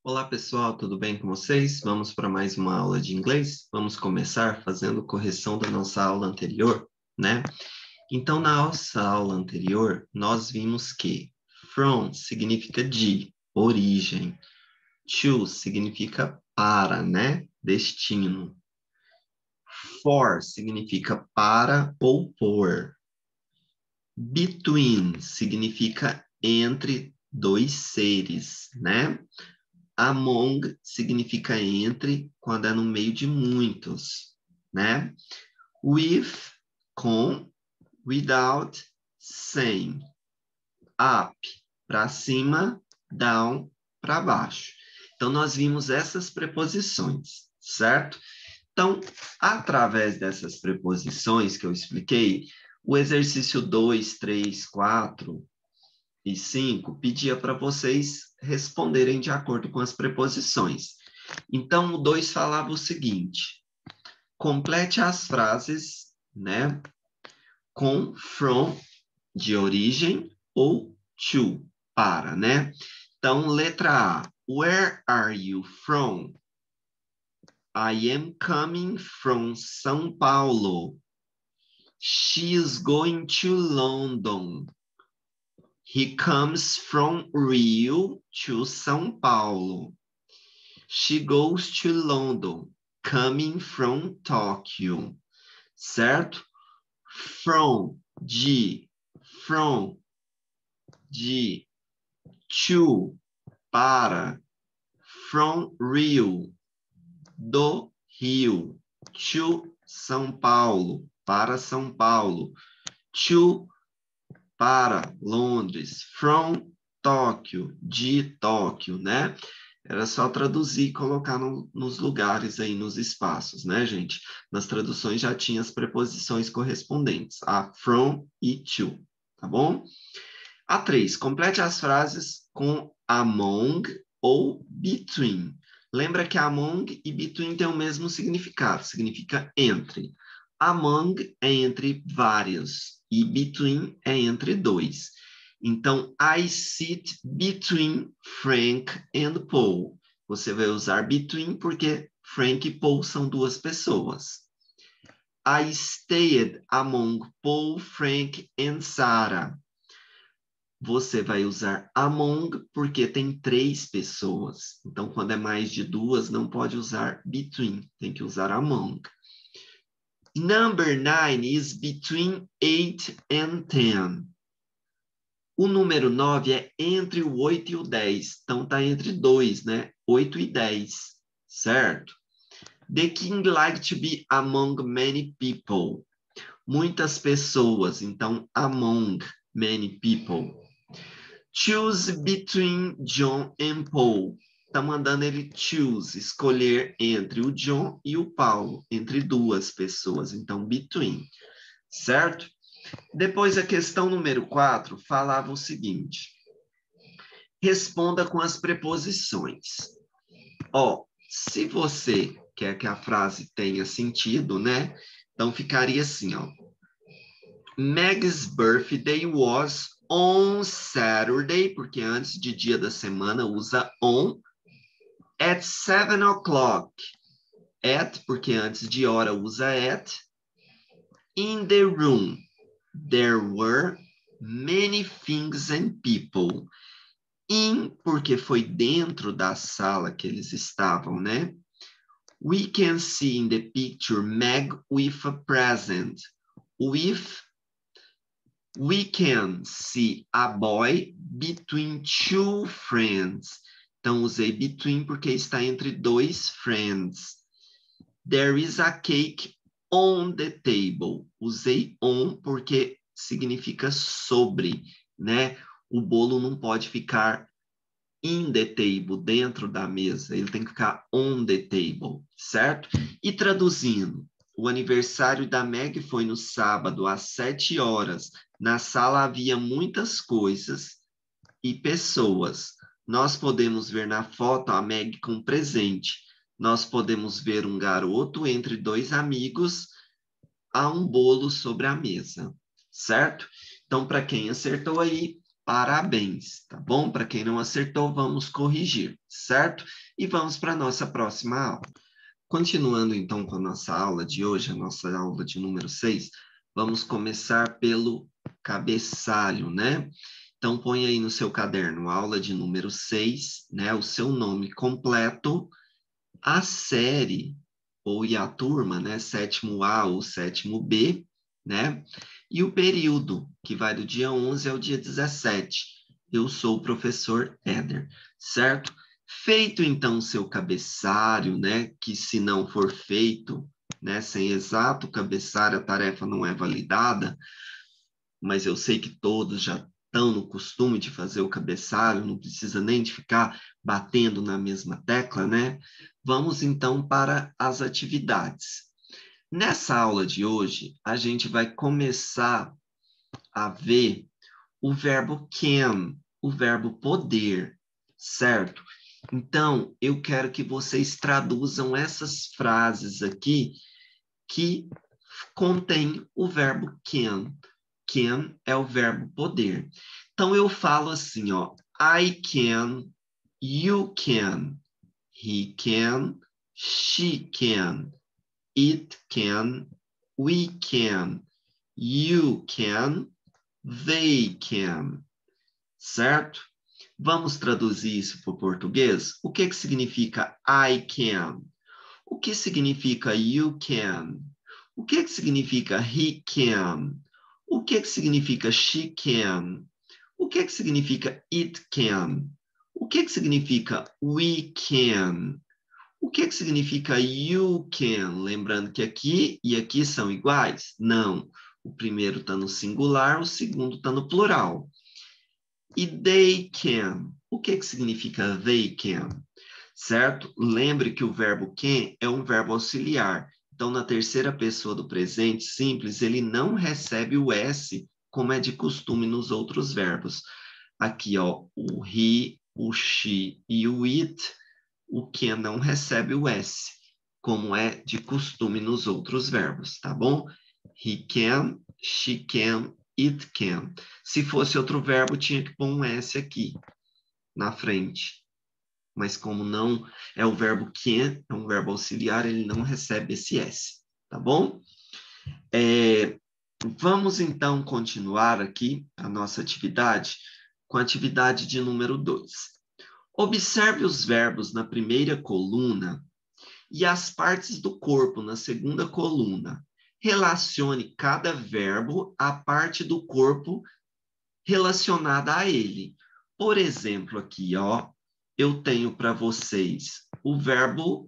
Olá, pessoal, tudo bem com vocês? Vamos para mais uma aula de inglês? Vamos começar fazendo correção da nossa aula anterior, né? Então, na nossa aula anterior, nós vimos que from significa de, origem. To significa para, né? Destino. For significa para ou por. Between significa entre dois seres, né? Among significa entre, quando é no meio de muitos, né? With, com, without, sem. Up, para cima, down, para baixo. Então, nós vimos essas preposições, certo? Então, através dessas preposições que eu expliquei, o exercício 2, 3, 4 e 5 pedia para vocês responderem de acordo com as preposições. Então, o 2 falava o seguinte: complete as frases, né, com from, de origem, ou to, para, né? Então, letra A. Where are you from? I am coming from São Paulo. She is going to London. He comes from Rio to São Paulo. She goes to London, coming from Tokyo. Certo? From, de, to, para, from Rio, do Rio, to São Paulo, para São Paulo, to, para Londres, from Tóquio, de Tóquio, né? Era só traduzir e colocar nos lugares aí, nos espaços, né, gente? Nas traduções já tinha as preposições correspondentes, a from e to, tá bom? A 3, complete as frases com among ou between. Lembra que among e between têm o mesmo significado, significa entre. Among é entre vários e between é entre dois. Então, I sit between Frank and Paul. Você vai usar between porque Frank e Paul são duas pessoas. I stayed among Paul, Frank and Sarah. Você vai usar among porque tem 3 pessoas. Então, quando é mais de 2, não pode usar between, tem que usar among. Number 9 is between 8 and 10. O número 9 é entre o 8 e o 10. Então, está entre 2, né? 8 e 10, certo? The king liked to be among many people. Muitas pessoas, então, among many people. Choose between John and Paul. Está mandando ele choose, escolher entre o John e o Paulo, entre duas pessoas. Então, between, certo? Depois, a questão número 4 falava o seguinte: responda com as preposições. Ó, se você quer que a frase tenha sentido, né? Então, ficaria assim, ó. Meg's birthday was on Saturday, porque antes de dia da semana usa on, at 7 o'clock. At, porque antes de hora usa at. In the room, there were many things and people. In, porque foi dentro da sala que eles estavam, né? We can see in the picture Meg with a present. With, we can see a boy between two friends. Então, usei between porque está entre dois friends. There is a cake on the table. Usei on porque significa sobre, né? O bolo não pode ficar in the table, dentro da mesa. Ele tem que ficar on the table, certo? E traduzindo, o aniversário da Meg foi no sábado, às 7 horas. Na sala havia muitas coisas e pessoas. Nós podemos ver na foto a Meg com presente. Nós podemos ver um garoto entre 2 amigos. Há um bolo sobre a mesa, certo? Então, para quem acertou aí, parabéns, tá bom? Para quem não acertou, vamos corrigir, certo? E vamos para a nossa próxima aula. Continuando, então, com a nossa aula de hoje, a nossa aula de número 6, vamos começar pelo cabeçalho, né? Então, põe aí no seu caderno, aula de número 6, né? O seu nome completo, a série ou e a turma, né? Sétimo A ou sétimo B, né? E o período, que vai do dia 11 ao dia 17. Eu sou o professor Éder, certo? Feito, então, o seu cabeçalho, né? Que se não for feito, né? Sem exato cabeçalho, a tarefa não é validada, mas eu sei que todos já estão no costume de fazer o cabeçalho, não precisa nem de ficar batendo na mesma tecla, né? Vamos então para as atividades. Nessa aula de hoje, a gente vai começar a ver o verbo can, o verbo poder, certo? Então, eu quero que vocês traduzam essas frases aqui que contém o verbo can. Can é o verbo poder. Então eu falo assim, ó, I can, you can, he can, she can, it can, we can, you can, they can, certo? Vamos traduzir isso para o português? O que significa I can? O que significa you can? O que significa he can? O que significa she can? O que significa it can? O que significa we can? O que significa you can? Lembrando que aqui e aqui são iguais? Não. O primeiro está no singular, o segundo está no plural. E they can? O que significa they can? Certo? Lembre que o verbo can é um verbo auxiliar. Então, na terceira pessoa do presente simples, ele não recebe o S, como é de costume nos outros verbos. Aqui, ó, o he, o she e o it, o can não recebe o S, como é de costume nos outros verbos, tá bom? He can, she can, it can. Se fosse outro verbo, tinha que pôr um S aqui, na frente. Mas como não é o verbo can, é um verbo auxiliar, ele não recebe esse S, tá bom? Vamos então continuar aqui a nossa atividade com a atividade de número 2. Observe os verbos na primeira coluna e as partes do corpo na segunda coluna. Relacione cada verbo à parte do corpo relacionada a ele. Por exemplo, aqui, ó, eu tenho para vocês o verbo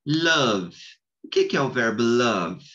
love. O que é o verbo love?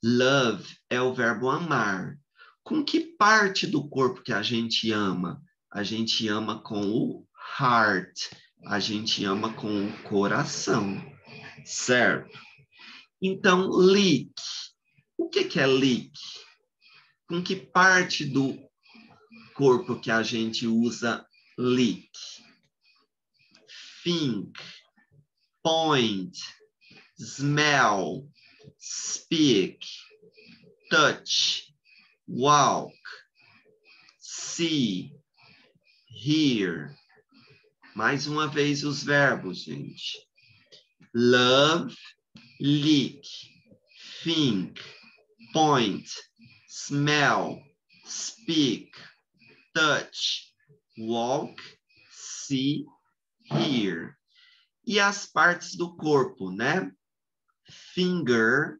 Love é o verbo amar. Com que parte do corpo que a gente ama? A gente ama com o heart. A gente ama com o coração, certo? Então, lick. O que é lick? Com que parte do corpo que a gente usa lick? Think, point, smell, speak, touch, walk, see, hear. Mais uma vez os verbos, gente. Love, lick, think, point, smell, speak, touch, walk, see, hear. E as partes do corpo, né? Finger,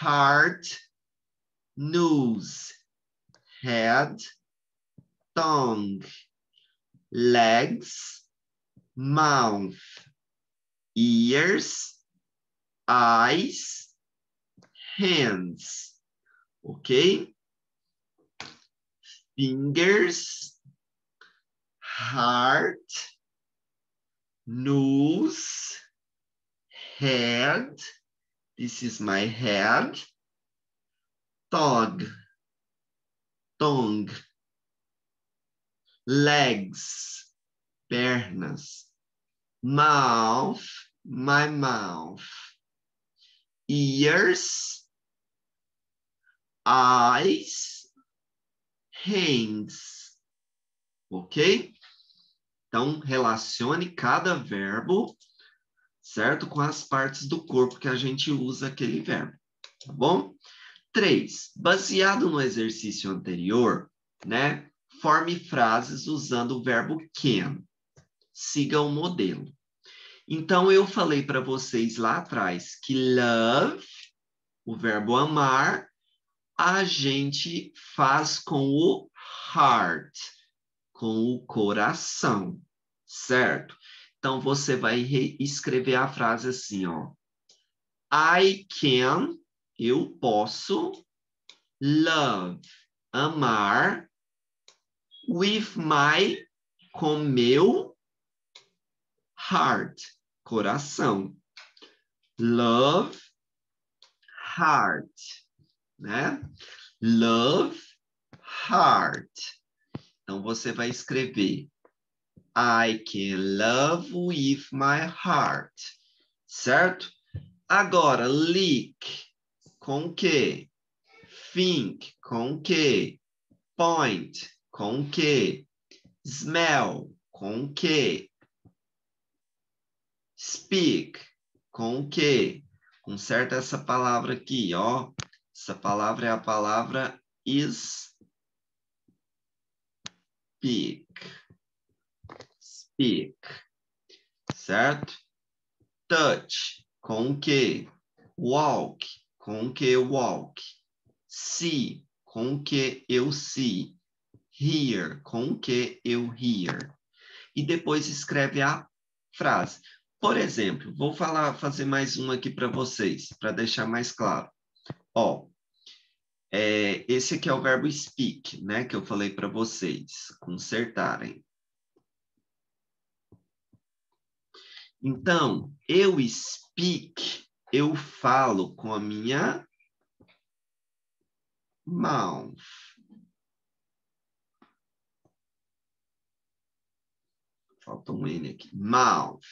heart, nose, head, tongue, legs, mouth, ears, eyes, hands. Ok? Fingers, heart, nose, head. This is my head. Tongue, legs, pernas, mouth, my mouth, ears, eyes, hands. ok? Então, relacione cada verbo, certo? Com as partes do corpo que a gente usa aquele verbo, tá bom? 3. Baseado no exercício anterior, né? Forme frases usando o verbo can. Siga o modelo. Então, eu falei para vocês lá atrás que love, o verbo amar, a gente faz com o heart, com o coração, certo? Então, você vai escrever a frase assim, ó. I can, eu posso, love, amar, with my, com meu, heart, coração. Love, heart, né? Love, heart. Então, você vai escrever I can love with my heart, certo? Agora, lick, com que? Think, com que? Point, com que? Smell, com que? Speak, com que? Conserta essa palavra aqui, ó. Essa palavra é a palavra speak. Speak, certo? Touch, com que? Walk, com que walk? See, com que eu see? Hear, com que eu hear? E depois escreve a frase. Por exemplo, vou fazer mais uma aqui para vocês, para deixar mais claro. Ó, esse aqui é o verbo speak, né? Que eu falei para vocês consertarem. Então, eu speak, eu falo com a minha mouth. Falta um N aqui. Mouth,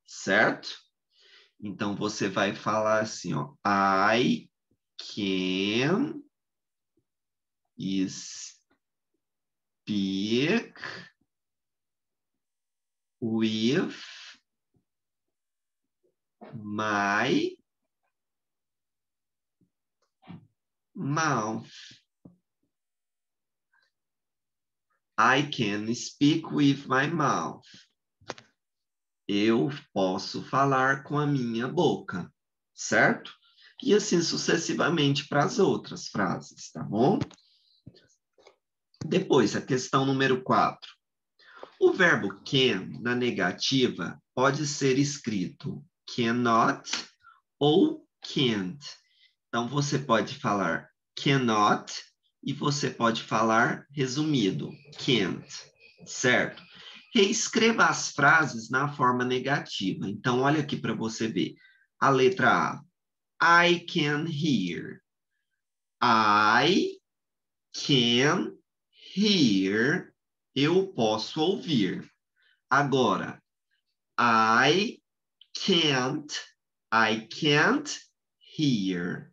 certo? Então, você vai falar assim, ó. I can speak with my mouth. I can speak with my mouth. Eu posso falar com a minha boca, certo? E assim sucessivamente para as outras frases, tá bom? Depois, a questão número 4. O verbo can, na negativa, pode ser escrito cannot ou can't. Então, você pode falar cannot e você pode falar resumido, can't, certo? Reescreva as frases na forma negativa. Então, olha aqui para você ver. A letra A. I can hear. I can hear. Eu posso ouvir. Agora, I can't hear.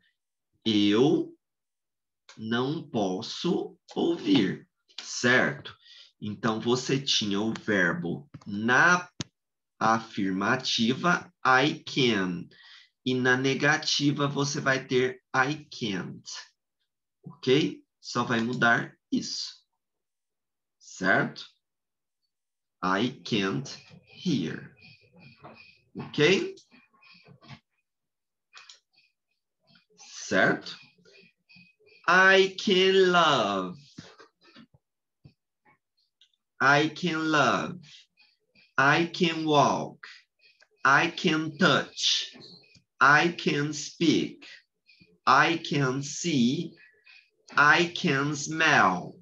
Eu não posso ouvir, certo? Então, você tinha o verbo na afirmativa, I can. E na negativa, você vai ter I can't. Ok? Só vai mudar isso. Certo? I can't hear. Ok? Certo? I can love. I can love. I can walk. I can touch. I can speak. I can see. I can smell.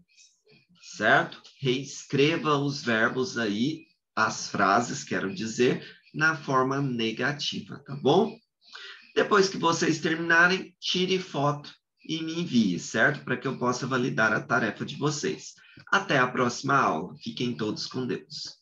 Certo? Reescreva os verbos aí, as frases, quero dizer, na forma negativa, tá bom? Depois que vocês terminarem, tire foto e me envie, certo? Para que eu possa validar a tarefa de vocês. Até a próxima aula. Fiquem todos com Deus.